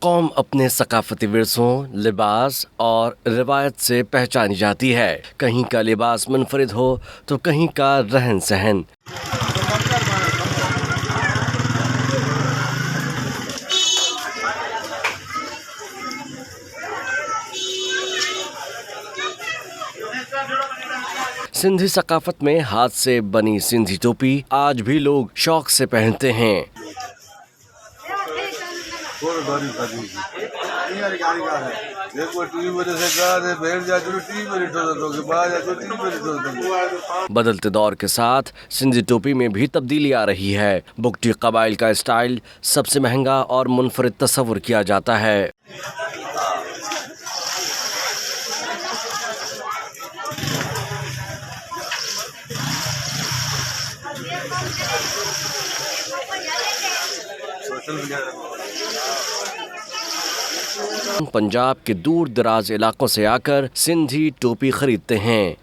कौम अपने सकाफती विरसों, लिबास और रिवायत से पहचानी जाती है। कहीं का लिबास मुनफरिद हो तो कहीं का रहन सहन। सिंधी सकाफत में हाथ से बनी सिंधी टोपी आज भी लोग शौक से पहनते हैं। बदलते दौर के साथ सिंधी टोपी में भी तब्दीली आ रही है। बुगटी कबाइल का स्टाइल सबसे महंगा और मुनफरिद तस्वुर किया जाता है। पंजाब के दूर दराज इलाकों से आकर सिंधी टोपी खरीदते हैं।